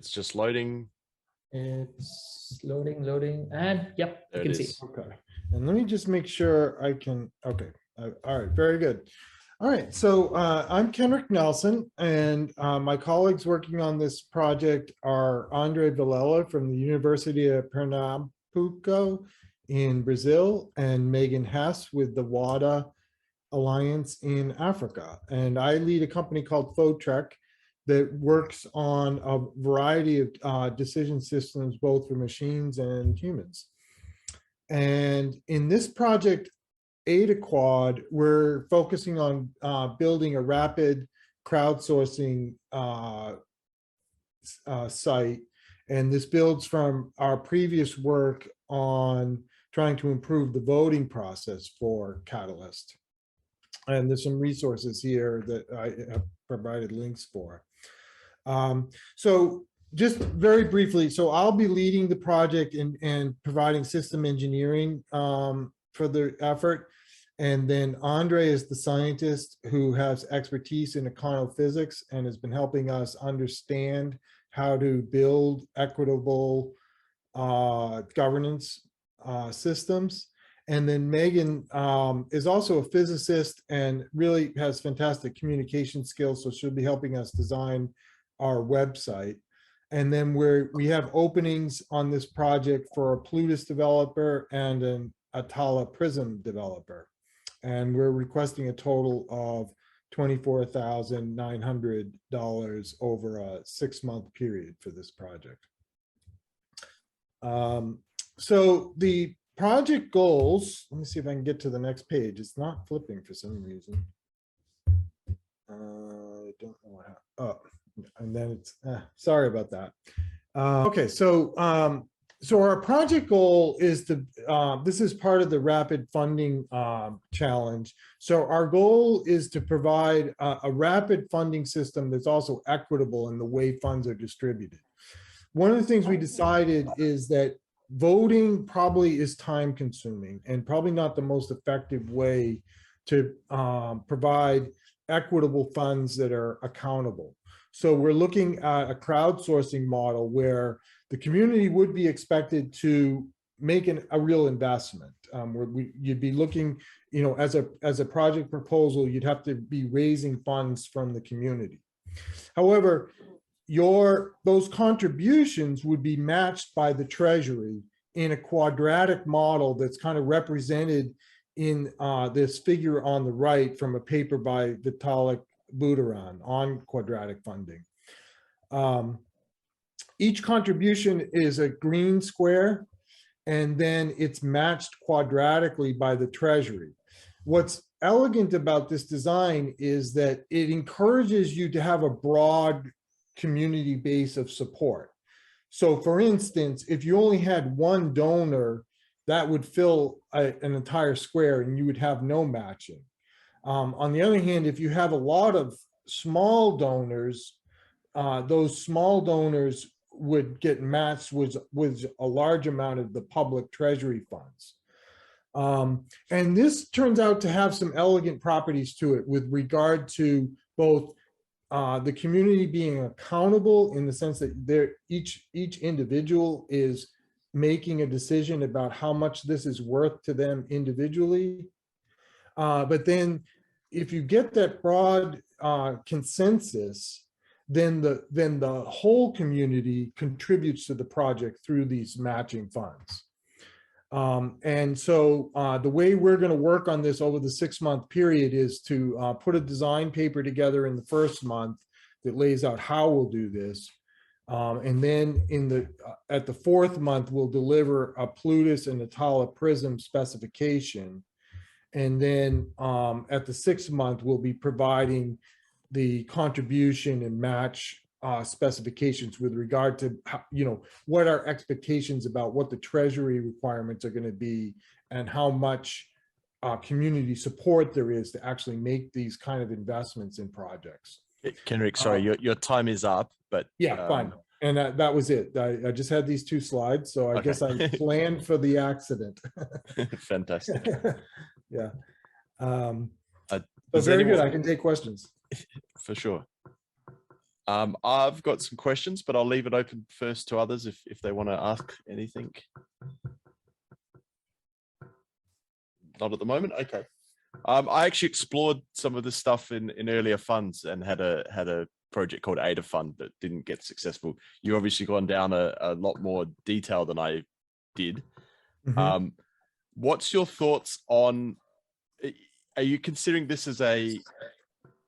It's just loading. It's loading, and yep, There you it can is. see. Okay, and let me just make sure I can, okay, all right, very good. All right, so I'm Kenric Nelson, and my colleagues working on this project are Andre Vilela from the University of Pernambuco in Brazil, and Megan Hess with the Wada Alliance in Africa. And I lead a company called Photrek that works on a variety of decision systems, both for machines and humans. And in this project, AdaQuad, we're focusing on building a rapid crowdsourcing site. And this builds from our previous work on trying to improve the voting process for Catalyst. And there's some resources here that I have provided links for. So just very briefly, so I'll be leading the project and providing system engineering for the effort. And then Andre is the scientist who has expertise in econophysics and has been helping us understand how to build equitable governance systems. And then Megan is also a physicist and really has fantastic communication skills. So she'll be helping us design our website. And then we have openings on this project for a Plutus developer and an Atala Prism developer. And we're requesting a total of $24,900 over a 6-month period for this project. So the project goals, let me see if I can get to the next page. It's not flipping for some reason. I don't know what happened. Oh, and then it's, sorry about that. Okay, so so our project goal is to, this is part of the rapid funding challenge. So our goal is to provide a rapid funding system that's also equitable in the way funds are distributed. One of the things we decided is that voting probably is time consuming and probably not the most effective way to provide equitable funds that are accountable. So we're looking at a crowdsourcing model where the community would be expected to make a real investment. Where you'd be looking, you know, as a project proposal, you'd have to be raising funds from the community. However, those contributions would be matched by the treasury in a quadratic model that's kind of represented in this figure on the right from a paper by Vitalik Buterin on quadratic funding. Each contribution is a green square, and then it's matched quadratically by the treasury. What's elegant about this design is that it encourages you to have a broad community base of support. So for instance, if you only had one donor, that would fill an entire square and you would have no matching. On the other hand, if you have a lot of small donors, those small donors would get matched with a large amount of the public treasury funds. And this turns out to have some elegant properties to it with regard to both the community being accountable in the sense that each individual is making a decision about how much this is worth to them individually. But then if you get that broad consensus, then the whole community contributes to the project through these matching funds. And so the way we're going to work on this over the 6-month period is to put a design paper together in the first month that lays out how we'll do this. And then at the 4th month, we'll deliver a Plutus and Atala Prism specification. And then at the 6th month, we'll be providing the contribution and match specifications with regard to how, you know, what our expectations about what the treasury requirements are going to be and how much community support there is to actually make these kind of investments in projects. Kenric, sorry, your time is up, but yeah, fine. And that was it. I just had these 2 slides, so I guess I planned for the accident. Fantastic. Yeah. So Does very anyone... good. I can take questions. For sure. I've got some questions, but I'll leave it open first to others if they want to ask anything. Not at the moment. Okay. I actually explored some of this stuff in earlier funds and had a project called Ada Fund that didn't get successful. You obviously gone down a lot more detail than I did. What's your thoughts on? Are you considering this as a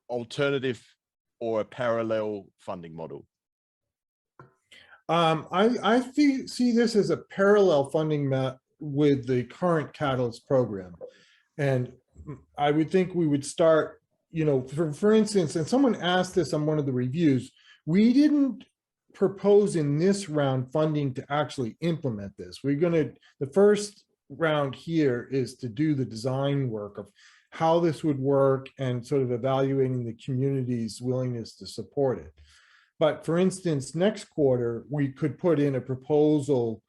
alternative or a parallel funding model? I see this as a parallel funding with the current Catalyst program. And I would think we would start, you know, for instance, and someone asked this on one of the reviews, we didn't propose in this round funding to actually implement this. The first round here is to do the design work of how this would work and sort of evaluating the community's willingness to support it. But for instance, next quarter, we could put in a proposal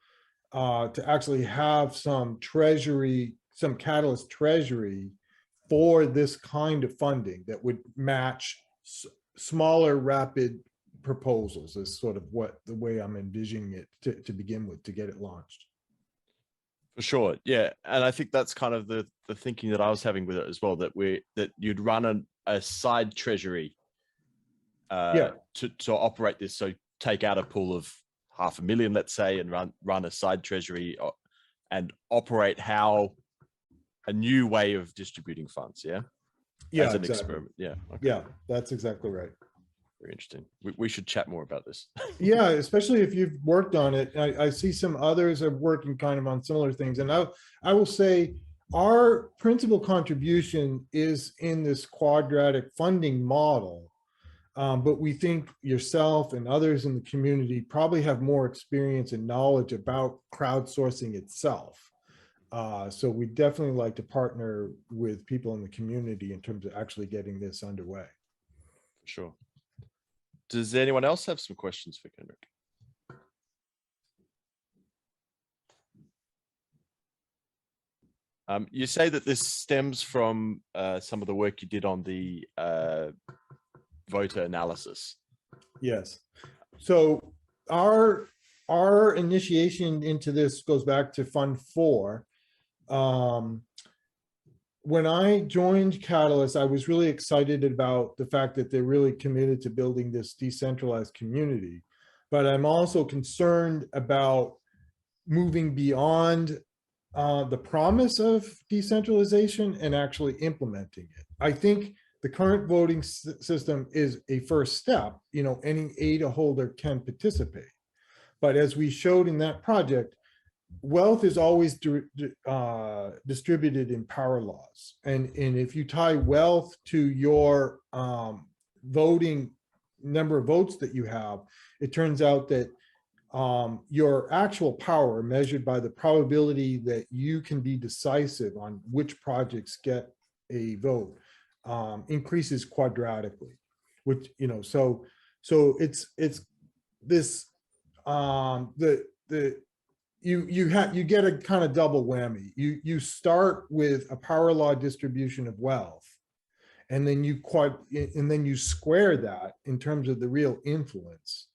to actually have some treasury, some Catalyst treasury for this kind of funding that would match smaller, rapid proposals is sort of the way I'm envisioning it to begin with, to get it launched. For sure, yeah, and I think that's kind of the thinking that I was having with it as well. That you'd run a side treasury to operate this. So take out a pool of 500,000, let's say, and run a side treasury and operate how a new way of distributing funds. Yeah, as an experiment. Yeah, okay. Yeah, that's exactly right. Very interesting. We should chat more about this. Yeah, especially if you've worked on it. I see some others are working kind of on similar things. And I will say our principal contribution is in this quadratic funding model. But we think yourself and others in the community probably have more experience and knowledge about crowdsourcing itself. So we definitely like to partner with people in the community in terms of actually getting this underway. Sure. Does anyone else have some questions for Kenric? You say that this stems from some of the work you did on the voter analysis. Yes. So our initiation into this goes back to Fund 4. When I joined Catalyst, I was really excited about the fact that they're really committed to building this decentralized community. But I'm also concerned about moving beyond the promise of decentralization and actually implementing it. I think the current voting system is a first step. You know, any ADA holder can participate. But as we showed in that project, wealth is always distributed in power laws. And if you tie wealth to your voting number of votes that you have, it turns out that your actual power, measured by the probability that you can be decisive on which projects get a vote, increases quadratically. Which, you know, so it's this you get a kind of double whammy. You start with a power law distribution of wealth, and then you square that in terms of the real influence,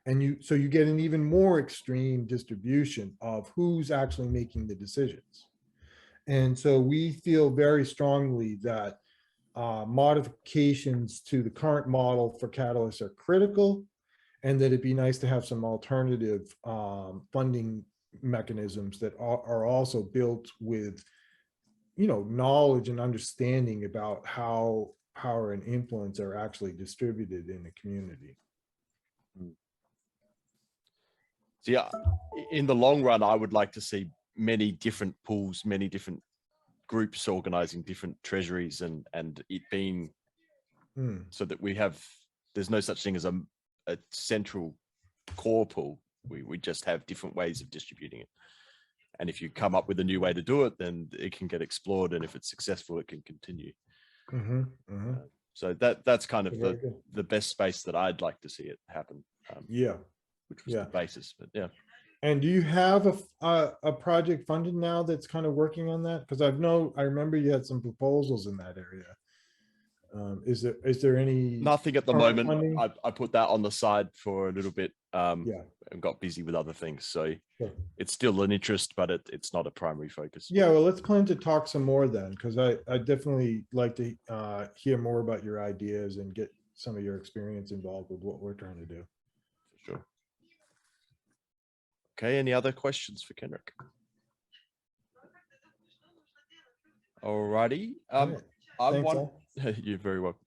and so you get an even more extreme distribution of who's actually making the decisions. And so we feel very strongly that modifications to the current model for Catalyst are critical, and that it'd be nice to have some alternative funding mechanisms that are also built with, you know, knowledge and understanding about how power and influence are actually distributed in the community. So yeah, in the long run, I would like to see many different pools, many different groups organizing different treasuries, and it being so that there's no such thing as a central core pool. We just have different ways of distributing it. And if you come up with a new way to do it, then it can get explored. And if it's successful, it can continue. So that's kind of the best space that I'd like to see it happen. Which was the basis, but yeah. And do you have a project funded now that's kind of working on that? Because I remember you had some proposals in that area. Is there any? Nothing at the current moment. funding? I put that on the side for a little bit Yeah, and got busy with other things. So sure. it's still an interest, but it's not a primary focus. Yeah, well, let's plan to talk some more then, because I definitely like to hear more about your ideas and get some of your experience involved with what we're trying to do. For sure. Okay, any other questions for Kenric? Alrighty. All right. I Thanks, want all. you're very welcome.